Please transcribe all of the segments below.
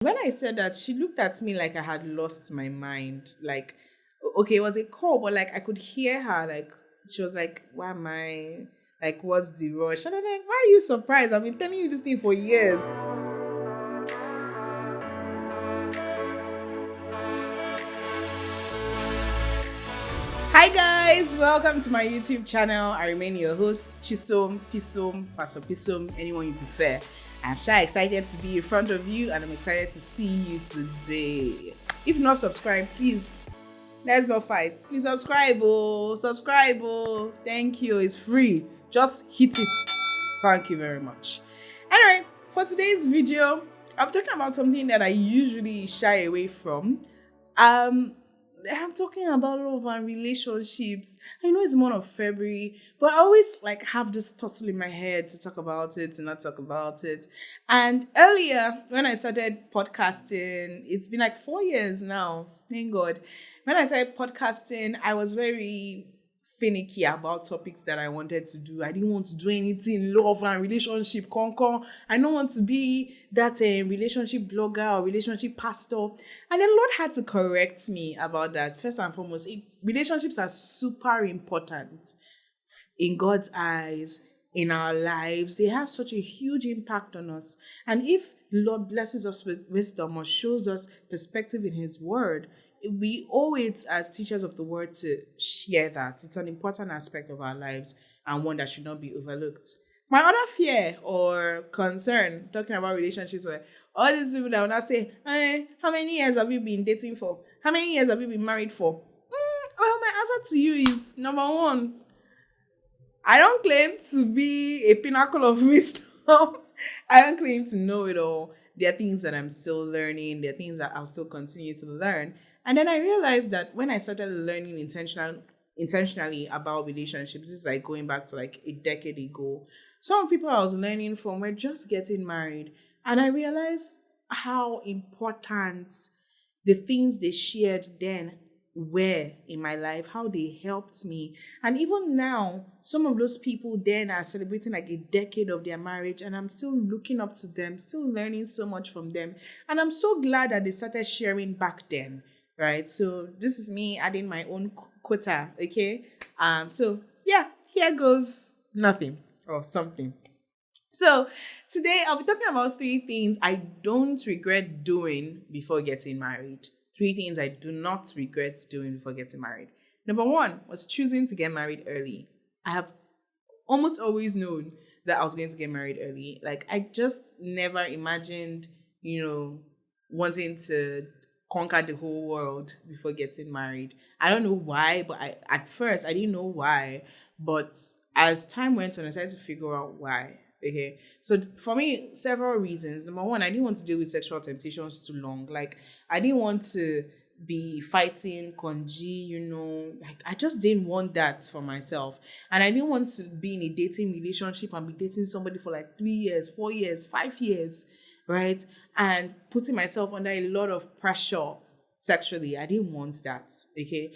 When I said that, she looked at me like I had lost my mind. Like, okay, it was a call, but like I could hear her. Like, she was like, "Why am I? Like, what's the rush?" And I'm like, "Why are you surprised? I've been telling you this thing for years." Hi guys, welcome to my YouTube channel. I remain your host, Chisom, Pisom, Pastor Pisom, anyone you prefer. I'm sure excited to be in front of you and I'm excited to see you today. If you're not subscribed, please, let's not fight. Please subscribe, subscribe. Thank you, it's free. Just hit it. Thank you very much. Anyway, for today's video, I'm talking about something that I usually shy away from. I'm talking about love and relationships. I know it's the month of February, but I always like have this tussle in my head to talk about it, to not talk about it. And earlier, when I started podcasting, it's been like 4 years now. Thank God. When I started podcasting, I was very finicky about topics that I wanted to do. I didn't want to do anything love and relationship concon. I don't want to be that relationship blogger or relationship pastor. And the Lord had to correct me about that. First and foremost, relationships are super important in God's eyes, in our lives. They have such a huge impact on us. And if the Lord blesses us with wisdom or shows us perspective in His Word, we owe it as teachers of the Word to share that. It's an important aspect of our lives and one that should not be overlooked. My other fear or concern talking about relationships were all these people that will not say, how many years have you been dating for? How many years have you been married for? Well, my answer to you is number one, I don't claim to be a pinnacle of wisdom. I don't claim to know it all. There are things that I'm still learning. There are things that I'll still continue to learn. And then I realized that when I started learning intentionally about relationships, this is like going back to like a decade ago. Some people I was learning from were just getting married. And I realized how important the things they shared then were in my life, how they helped me. And even now, some of those people then are celebrating like a decade of their marriage, and I'm still looking up to them, still learning so much from them. And I'm so glad that they started sharing back then, right? So this is me adding my own quota, okay? So yeah, here goes nothing or something. So today I'll be talking about 3 things I don't regret doing before getting married. 3 things I do not regret doing before getting married. Number one was choosing to get married early. I have almost always known that I was going to get married early. Like I just never imagined, wanting to conquer the whole world before getting married. I don't know why, but at first I didn't know why. But as time went on, I started to figure out why. Okay. So for me, several reasons. Number one, I didn't want to deal with sexual temptations too long. Like I didn't want to be fighting conji, like I just didn't want that for myself. And I didn't want to be in a dating relationship and be dating somebody for like 3 years, 4 years, 5 years, right? And putting myself under a lot of pressure sexually. I didn't want that. Okay.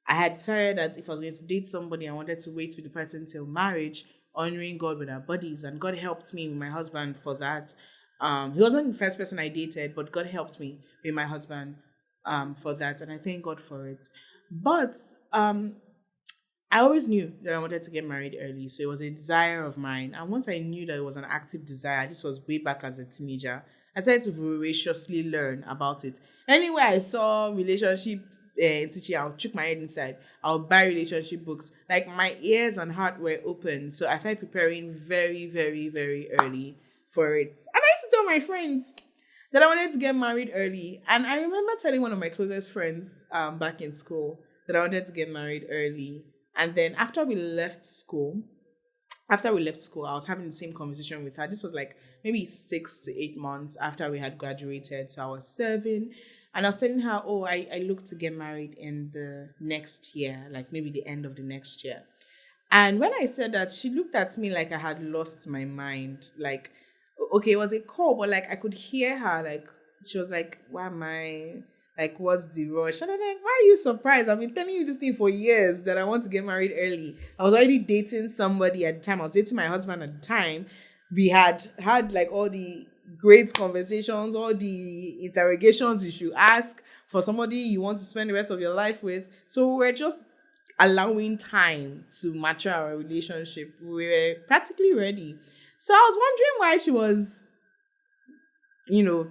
I had decided that if I was going to date somebody, I wanted to wait with the person till marriage, honoring God with our bodies. And God helped me with my husband for that. He wasn't the first person I dated, but God helped me with my husband for that. And I thank God for it. But I always knew that I wanted to get married early. So it was a desire of mine. And once I knew that it was an active desire, this was way back as a teenager, I started to voraciously learn about it. Anywhere I saw relationship teaching, I'll chuck my head inside. I'll buy relationship books. Like my ears and heart were open. So I started preparing very, very, very early for it. And I used to tell my friends that I wanted to get married early. And I remember telling one of my closest friends back in school that I wanted to get married early. And then after we left school, I was having the same conversation with her. This was like maybe 6 to 8 months after we had graduated. So I was serving. And I was telling her, I look to get married in the next year, like maybe the end of the next year. And when I said that, she looked at me like I had lost my mind. Like, okay, it was a call, but like I could hear her. Like, she was like, why am I? Like, what's the rush? And I'm like, why are you surprised? I've been telling you this thing for years that I want to get married early. I was already dating somebody at the time. I was dating my husband at the time. We had like all the great conversations, all the interrogations you should ask for somebody you want to spend the rest of your life with. So we're just allowing time to mature our relationship. We were practically ready. So I was wondering why she was,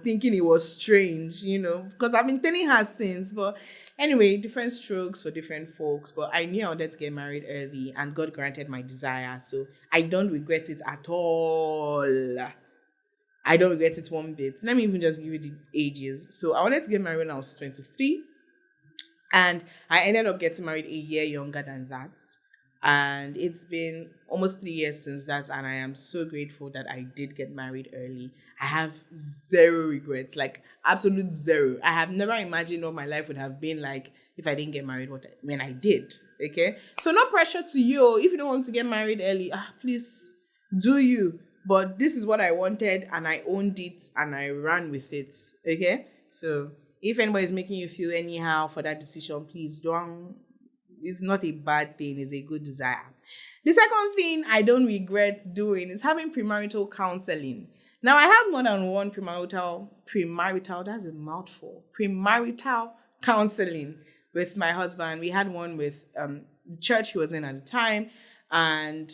thinking it was strange, because I've been telling her since. But anyway, different strokes for different folks. But I knew I wanted to get married early, and God granted my desire. So I don't regret it at all. I don't regret it one bit. Let me even just give you the ages. So I wanted to get married when I was 23. And I ended up getting married a year younger than that. And it's been almost 3 years since that. And I am so grateful that I did get married early. I have zero regrets, like absolute zero. I have never imagined what my life would have been like if I didn't get married when I did. Okay. So no pressure to you. If you don't want to get married early, please do you. But this is what I wanted, and I owned it, and I ran with it. Okay. So if anybody's making you feel anyhow for that decision, please don't. It's not a bad thing. It's a good desire. The second thing I don't regret doing is having premarital counseling. Now, I have more than one premarital, that's a mouthful, premarital counseling with my husband. We had one with the church he was in at the time, and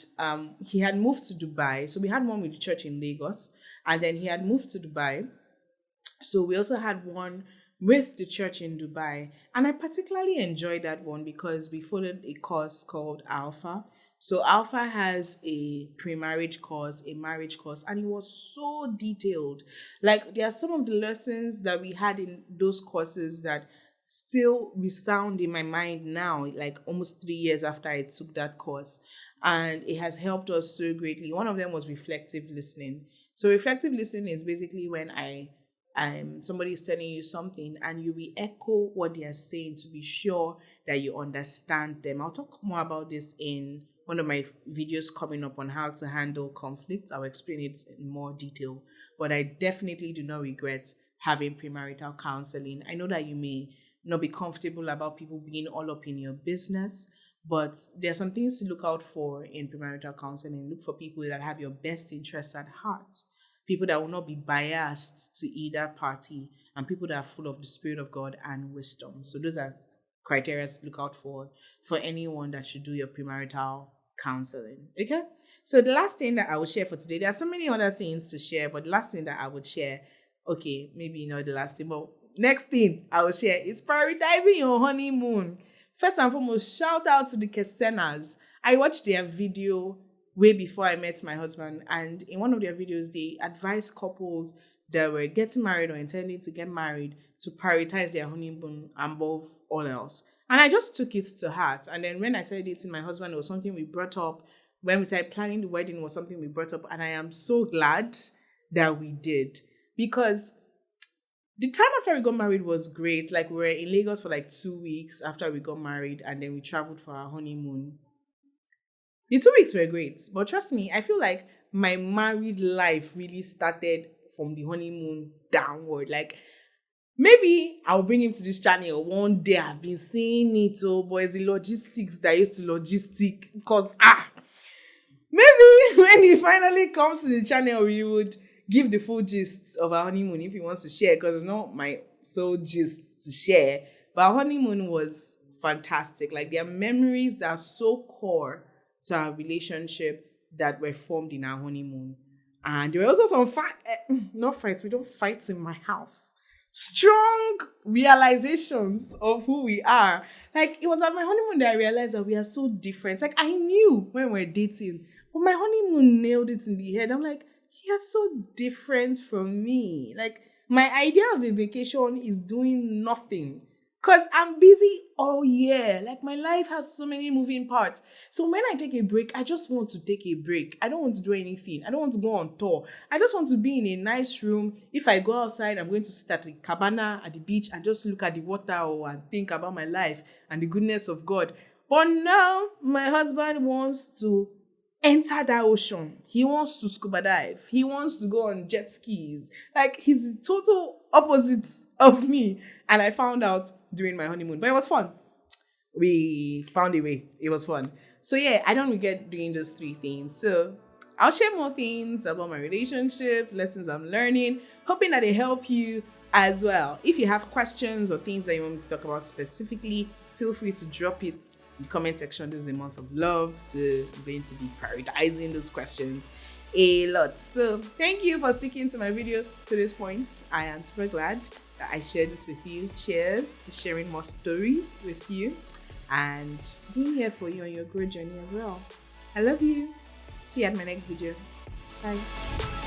he had moved to Dubai. So we had one with the church in Lagos, and then he had moved to Dubai. So we also had one with the church in Dubai. And I particularly enjoyed that one because we followed a course called Alpha. So Alpha has a pre-marriage course, a marriage course, and it was so detailed. Like, there are some of the lessons that we had in those courses that still resound in my mind now, like almost 3 years after I took that course. And it has helped us so greatly. One of them was reflective listening. So reflective listening is basically when somebody is telling you something and you will echo what they are saying to be sure that you understand them. I'll talk more about this in one of my videos coming up on how to handle conflicts. I'll explain it in more detail. But I definitely do not regret having premarital counseling. I know that you may not be comfortable about people being all up in your business, but there are some things to look out for in premarital counseling. Look for people that have your best interests at heart, people that will not be biased to either party, and people that are full of the Spirit of God and wisdom. So those are criteria to look out for anyone that should do your premarital counseling. Okay? So the last thing that I will share for today, there are so many other things to share, but the last thing that I would share, okay, maybe not the last thing, but next thing I will share is prioritizing your honeymoon. First and foremost, shout out to the Kesenas. I watched their video way before I met my husband, and in one of their videos, they advised couples that were getting married or intending to get married to prioritize their honeymoon above all else. And I just took it to heart. And then when I started dating my husband, it was something we brought up. When we started planning the wedding, was something we brought up, and I am so glad that we did, because the time after we got married was great. Like, we were in Lagos for like 2 weeks after we got married, and then we traveled for our honeymoon. The 2 weeks were great, but trust me, I feel like my married life really started from the honeymoon downward. Like, maybe I'll bring him to this channel one day. I've been saying it, but it's the logistics that used to logistic. Because, maybe when he finally comes to the channel, we would give the full gist of our honeymoon if he wants to share, because it's not my sole gist to share. But our honeymoon was fantastic. Like, there are memories that are so core to our relationship that were formed in our honeymoon. And there were also some not fights. We don't fight in my house. Strong realizations of who we are. Like, it was at my honeymoon that I realized that we are so different. Like, I knew when we were dating, but my honeymoon nailed it in the head. I'm like, you're so different from me. Like, my idea of a vacation is doing nothing, because I'm busy all year. Like, my life has so many moving parts. So when I take a break, I just want to take a break. I don't want to do anything. I don't want to go on tour. I just want to be in a nice room. If I go outside, I'm going to sit at the cabana at the beach and just look at the water and think about my life and the goodness of God. But now my husband wants to enter that ocean. He wants to scuba dive. He wants to go on jet skis. Like, he's the total opposite of me. And I found out during my honeymoon. But it was fun. We found a way. It was fun. So yeah, I don't regret doing those 3 things. So I'll share more things about my relationship, lessons I'm learning, hoping that they help you as well. If you have questions or things that you want me to talk about specifically, feel free to drop it in the comment section. This is a month of love, so I'm going to be prioritizing those questions a lot. So thank you for sticking to my video to this point. I am super glad that I shared this with you. Cheers to sharing more stories with you and being here for you on your growth journey as well. I love you. See you at my next video. Bye.